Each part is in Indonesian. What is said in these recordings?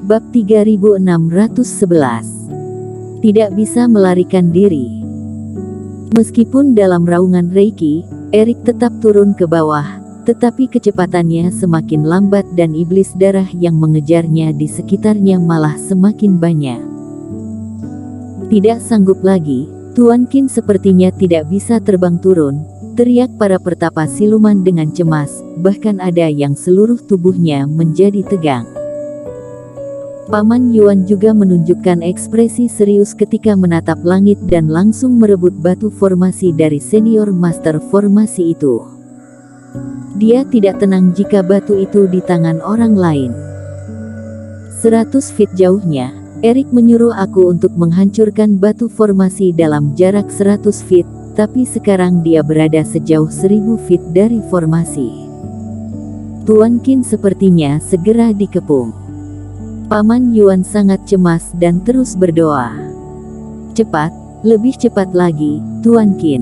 Bab 3611. Tidak bisa melarikan diri. Meskipun dalam raungan Reiki, Erik tetap turun ke bawah, tetapi kecepatannya semakin lambat dan iblis darah yang mengejarnya di sekitarnya malah semakin banyak. Tidak sanggup lagi, Tuan Qin sepertinya tidak bisa terbang turun, teriak para pertapa siluman dengan cemas, bahkan ada yang seluruh tubuhnya menjadi tegang. Paman Yuan juga menunjukkan ekspresi serius ketika menatap langit dan langsung merebut batu formasi dari senior master formasi itu. Dia tidak tenang jika batu itu di tangan orang lain. 100 feet jauhnya, Erik menyuruh aku untuk menghancurkan batu formasi dalam jarak 100 feet, tapi sekarang dia berada sejauh 1000 feet dari formasi. Tuan Qin sepertinya segera dikepung. Paman Yuan sangat cemas dan terus berdoa. Cepat, lebih cepat lagi, Tuan Qin.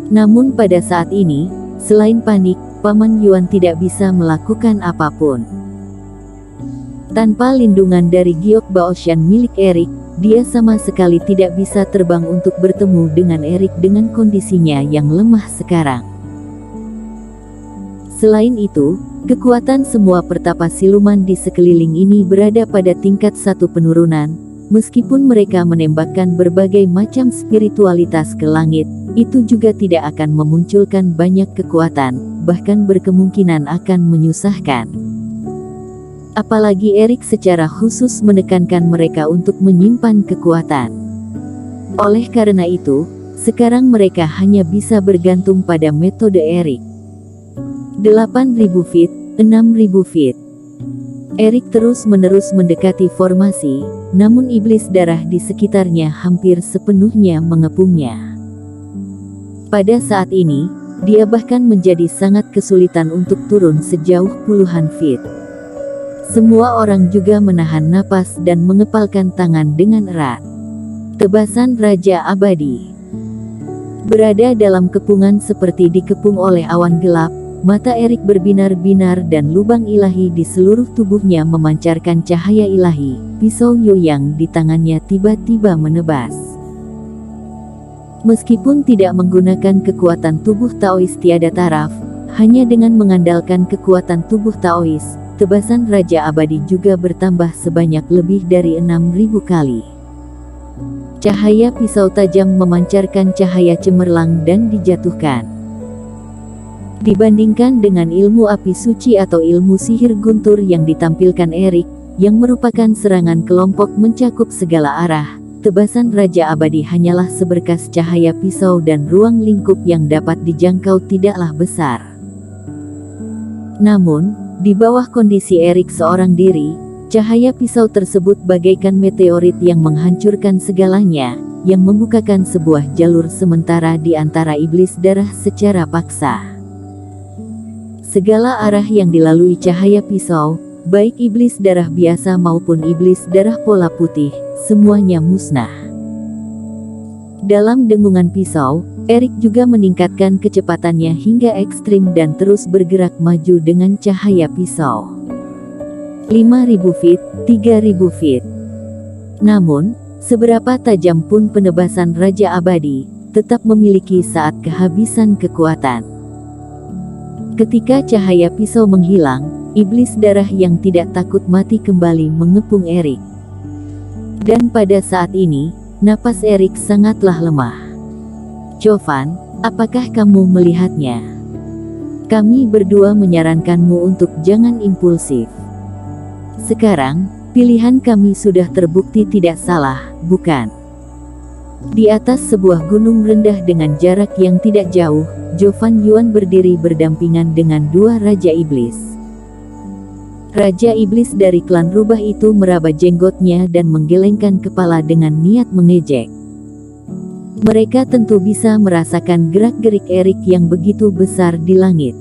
Namun pada saat ini, selain panik, Paman Yuan tidak bisa melakukan apapun. Tanpa lindungan dari Giok Baoshan milik Erik, dia sama sekali tidak bisa terbang untuk bertemu dengan Erik dengan kondisinya yang lemah sekarang. Selain itu, kekuatan semua pertapa siluman di sekeliling ini berada pada tingkat 1 penurunan. Meskipun mereka menembakkan berbagai macam spiritualitas ke langit, itu juga tidak akan memunculkan banyak kekuatan, bahkan berkemungkinan akan menyusahkan. Apalagi Erik secara khusus menekankan mereka untuk menyimpan kekuatan. Oleh karena itu, sekarang mereka hanya bisa bergantung pada metode Erik. 8.000 feet, 6.000 feet. Erik terus-menerus mendekati formasi, namun iblis darah di sekitarnya hampir sepenuhnya mengepungnya. Pada saat ini, dia bahkan menjadi sangat kesulitan untuk turun sejauh puluhan feet. Semua orang juga menahan napas dan mengepalkan tangan dengan erat. Tebasan Raja Abadi. Berada dalam kepungan seperti dikepung oleh awan gelap, mata Erik berbinar-binar dan lubang ilahi di seluruh tubuhnya memancarkan cahaya ilahi. Pisau Yoyang di tangannya tiba-tiba menebas. Meskipun tidak menggunakan kekuatan tubuh Taois tiada taraf, hanya dengan mengandalkan kekuatan tubuh Taois, tebasan Raja Abadi juga bertambah sebanyak lebih dari 6.000 kali. Cahaya pisau tajam memancarkan cahaya cemerlang dan dijatuhkan. Dibandingkan dengan ilmu api suci atau ilmu sihir guntur yang ditampilkan Erik, yang merupakan serangan kelompok mencakup segala arah, tebasan Raja Abadi hanyalah seberkas cahaya pisau dan ruang lingkup yang dapat dijangkau tidaklah besar. Namun, di bawah kondisi Erik seorang diri, cahaya pisau tersebut bagaikan meteorit yang menghancurkan segalanya, yang membukakan sebuah jalur sementara di antara iblis darah secara paksa. Segala arah yang dilalui cahaya pisau, baik iblis darah biasa maupun iblis darah pola putih, semuanya musnah. Dalam dengungan pisau, Erik juga meningkatkan kecepatannya hingga ekstrim dan terus bergerak maju dengan cahaya pisau. 5.000 feet, 3.000 feet. Namun, seberapa tajam pun penebasan Raja Abadi, tetap memiliki saat kehabisan kekuatan. Ketika cahaya pisau menghilang, iblis darah yang tidak takut mati kembali mengepung Erik. Dan pada saat ini, napas Erik sangatlah lemah. Jovan, apakah kamu melihatnya? Kami berdua menyarankanmu untuk jangan impulsif. Sekarang, pilihan kami sudah terbukti tidak salah, bukan? Di atas sebuah gunung rendah dengan jarak yang tidak jauh, Jovan Yuan berdiri berdampingan dengan dua Raja Iblis. Raja Iblis dari klan rubah itu meraba jenggotnya dan menggelengkan kepala dengan niat mengejek. Mereka tentu bisa merasakan gerak-gerik Erik yang begitu besar di langit.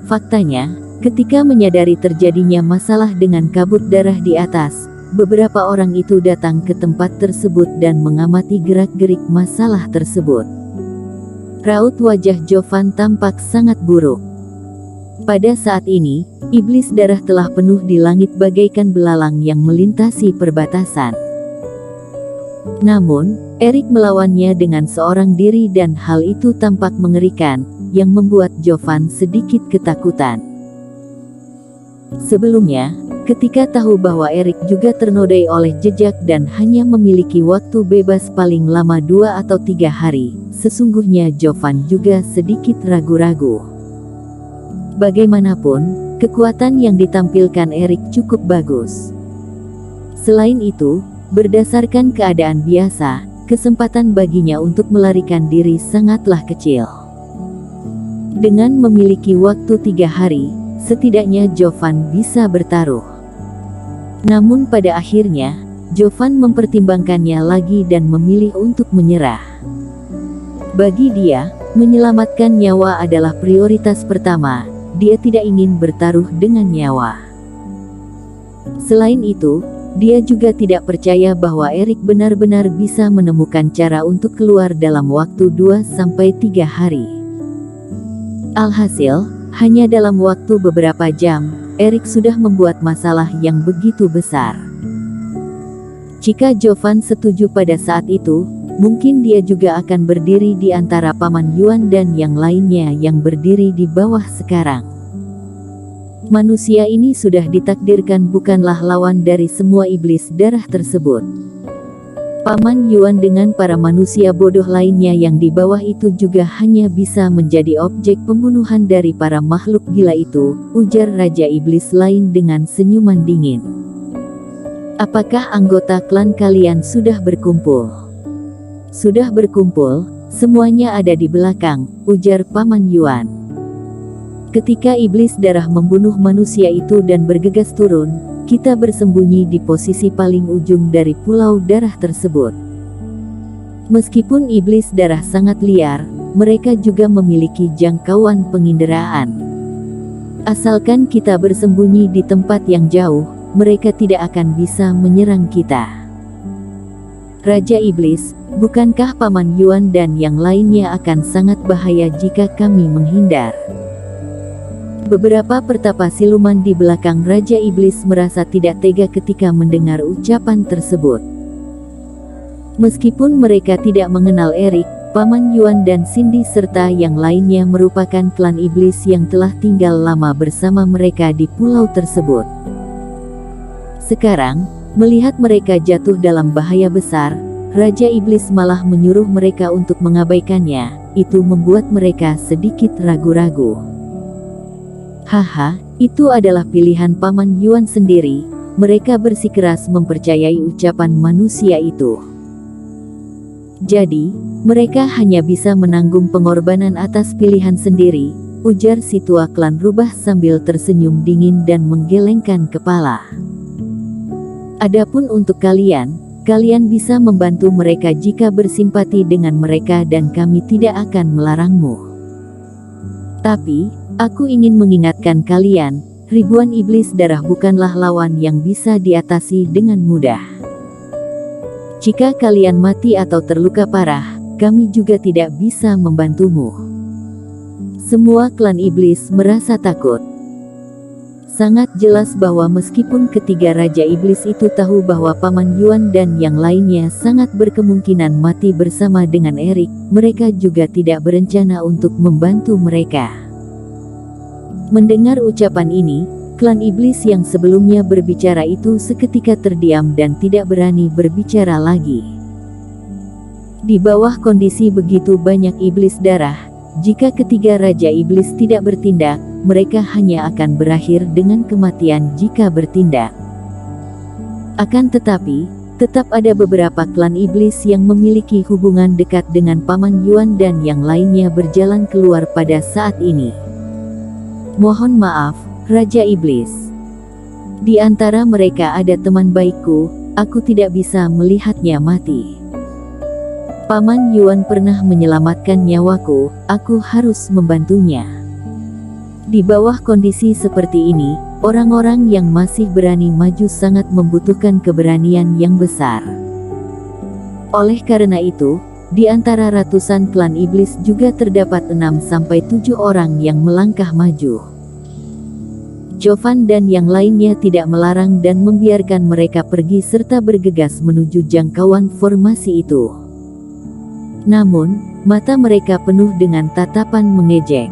Faktanya, ketika menyadari terjadinya masalah dengan kabut darah di atas, beberapa orang itu datang ke tempat tersebut dan mengamati gerak-gerik masalah tersebut. Raut wajah Jovan tampak sangat buruk. Pada saat ini, iblis darah telah penuh di langit bagaikan belalang yang melintasi perbatasan. Namun, Erik melawannya dengan seorang diri dan hal itu tampak mengerikan, yang membuat Jovan sedikit ketakutan. Sebelumnya, ketika tahu bahwa Erik juga ternodai oleh jejak dan hanya memiliki waktu bebas paling lama 2 atau 3 hari, sesungguhnya Jovan juga sedikit ragu-ragu. Bagaimanapun, kekuatan yang ditampilkan Erik cukup bagus. Selain itu, berdasarkan keadaan biasa, kesempatan baginya untuk melarikan diri sangatlah kecil. Dengan memiliki waktu 3 hari, setidaknya Jovan bisa bertaruh. Namun pada akhirnya, Jovan mempertimbangkannya lagi dan memilih untuk menyerah. Bagi dia, menyelamatkan nyawa adalah prioritas pertama, dia tidak ingin bertaruh dengan nyawa. Selain itu, dia juga tidak percaya bahwa Erik benar-benar bisa menemukan cara untuk keluar dalam waktu 2-3 hari. Alhasil, hanya dalam waktu beberapa jam, Erik sudah membuat masalah yang begitu besar. Jika Jovan setuju pada saat itu, mungkin dia juga akan berdiri di antara Paman Yuan dan yang lainnya yang berdiri di bawah sekarang. Manusia ini sudah ditakdirkan bukanlah lawan dari semua iblis darah tersebut. Paman Yuan dengan para manusia bodoh lainnya yang di bawah itu juga hanya bisa menjadi objek pembunuhan dari para makhluk gila itu, ujar Raja Iblis lain dengan senyuman dingin. Apakah anggota klan kalian sudah berkumpul? Sudah berkumpul, semuanya ada di belakang, ujar Paman Yuan. Ketika iblis darah membunuh manusia itu dan bergegas turun, kita bersembunyi di posisi paling ujung dari pulau darah tersebut. Meskipun iblis darah sangat liar, mereka juga memiliki jangkauan penginderaan. Asalkan kita bersembunyi di tempat yang jauh, mereka tidak akan bisa menyerang kita. Raja Iblis, bukankah Paman Yuan dan yang lainnya akan sangat bahaya jika kami menghindar? Beberapa pertapa siluman di belakang Raja Iblis merasa tidak tega ketika mendengar ucapan tersebut. Meskipun mereka tidak mengenal Erik, Paman Yuan dan Cindy serta yang lainnya merupakan klan iblis yang telah tinggal lama bersama mereka di pulau tersebut. Sekarang, melihat mereka jatuh dalam bahaya besar, Raja Iblis malah menyuruh mereka untuk mengabaikannya. Itu membuat mereka sedikit ragu-ragu. Haha, itu adalah pilihan Paman Yuan sendiri. Mereka bersikeras mempercayai ucapan manusia itu. Jadi, mereka hanya bisa menanggung pengorbanan atas pilihan sendiri, ujar si tua klan rubah sambil tersenyum dingin dan menggelengkan kepala. Adapun untuk kalian, kalian bisa membantu mereka jika bersimpati dengan mereka dan kami tidak akan melarangmu. Tapi, aku ingin mengingatkan kalian, ribuan iblis darah bukanlah lawan yang bisa diatasi dengan mudah. Jika kalian mati atau terluka parah, kami juga tidak bisa membantumu. Semua klan iblis merasa takut. Sangat jelas bahwa meskipun ketiga Raja Iblis itu tahu bahwa Paman Yuan dan yang lainnya sangat berkemungkinan mati bersama dengan Erik, mereka juga tidak berencana untuk membantu mereka. Mendengar ucapan ini, klan iblis yang sebelumnya berbicara itu seketika terdiam dan tidak berani berbicara lagi. Di bawah kondisi begitu banyak iblis darah, jika ketiga Raja Iblis tidak bertindak, mereka hanya akan berakhir dengan kematian jika bertindak. Akan tetapi, tetap ada beberapa klan iblis yang memiliki hubungan dekat dengan Paman Yuan dan yang lainnya berjalan keluar pada saat ini. Mohon maaf, Raja Iblis. Di antara mereka ada teman baikku, aku tidak bisa melihatnya mati. Paman Yuan pernah menyelamatkan nyawaku, aku harus membantunya. Di bawah kondisi seperti ini, orang-orang yang masih berani maju sangat membutuhkan keberanian yang besar. Oleh karena itu, di antara ratusan klan iblis juga terdapat 6-7 orang yang melangkah maju. Jovan dan yang lainnya tidak melarang dan membiarkan mereka pergi serta bergegas menuju jangkauan formasi itu. Namun, mata mereka penuh dengan tatapan mengejek.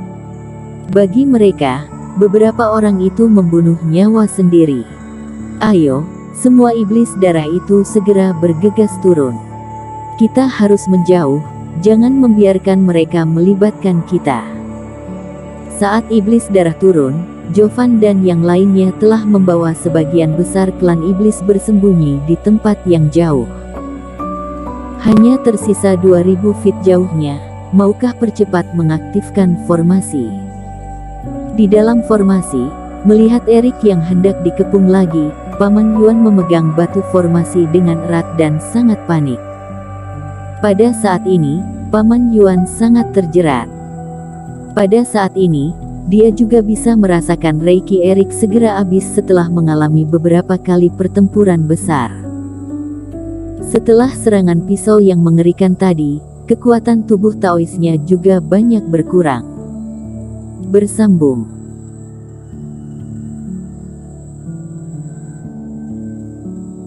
Bagi mereka, beberapa orang itu membunuh nyawa sendiri. Ayo, semua iblis darah itu segera bergegas turun. Kita harus menjauh, jangan membiarkan mereka melibatkan kita. Saat iblis darah turun, Jovan dan yang lainnya telah membawa sebagian besar klan iblis bersembunyi di tempat yang jauh. Hanya tersisa 2000 feet jauhnya, maukah percepat mengaktifkan formasi? Di dalam formasi, melihat Erik yang hendak dikepung lagi, Paman Yuan memegang batu formasi dengan erat dan sangat panik. Pada saat ini, Paman Yuan sangat terjerat. Pada saat ini, dia juga bisa merasakan Reiki Erik segera habis setelah mengalami beberapa kali pertempuran besar. Setelah serangan pisau yang mengerikan tadi, kekuatan tubuh Taoisnya juga banyak berkurang. Bersambung.